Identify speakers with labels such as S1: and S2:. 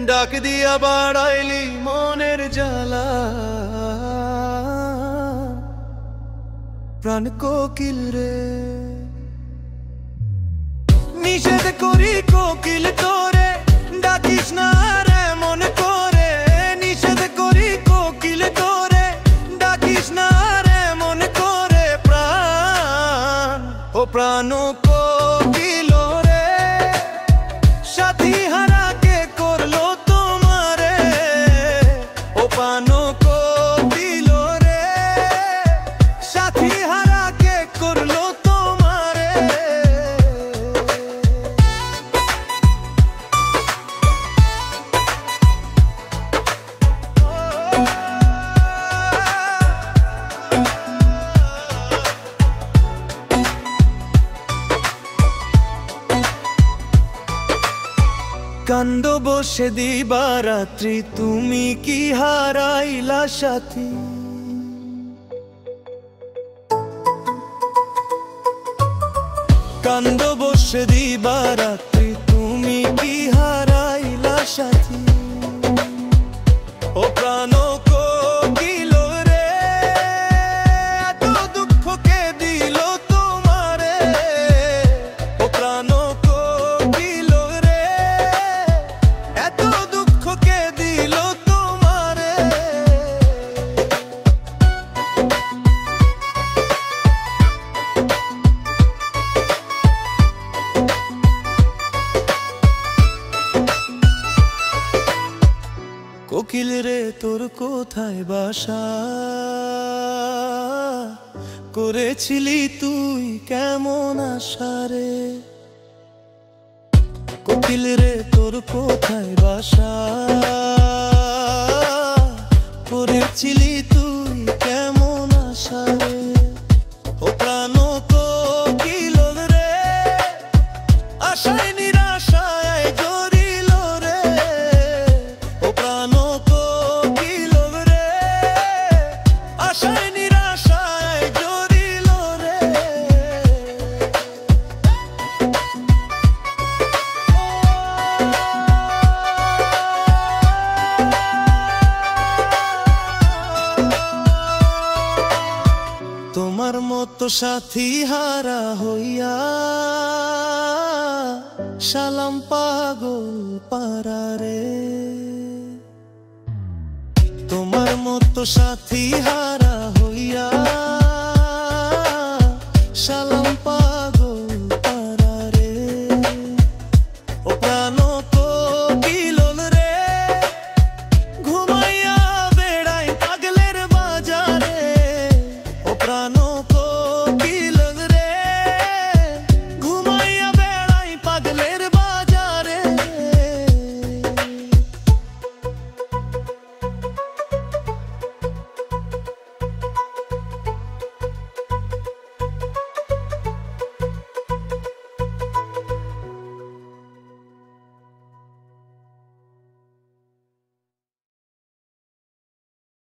S1: ডাক দিয়া বাড়াইলি মনের জ্বালা প্রাণ কোকিল রে নিষেধ করি কোকিল তোরে ডাকিস না রে মন করে নিষেধ করি কোকিল তোরে ডাকিস না রে মন করে প্রাণ ও প্রাণ কোকিল রে সাথী হারা কে করলো তোমারে ও প্রাণ কোকিল রে সাথী হারা কে করলো তোমারে কান্দ বসে দিবারাত্রি তুমি কি হারাইলা সাথী কান্দ বসে দিবারাত্রি তুমি কি হারাইলা সাথী ও প্রাণ কোকিল রে এত দুঃখ কে দিল তোমারে ও প্রাণ কোকিল রে এত দুঃখ কে দিল তোমারে কোকিল রে তোর কোথায় বাসা করেছিলি তুই কেমন আশা রে কোকিল রে তোর কোথায় বাসা করেছিলি তুই কেমন আশা রে ও প্রাণ কোকিল রে আশায় নিরাশায় জড়িল রে ও প্রাণ কোকিল রে আশায় নিরাশায় জড়িল রে তোমার মতো সাথী হারা হইয়া সালাম পাগল পারারে তোমার মতো সাথী হারা হইয়া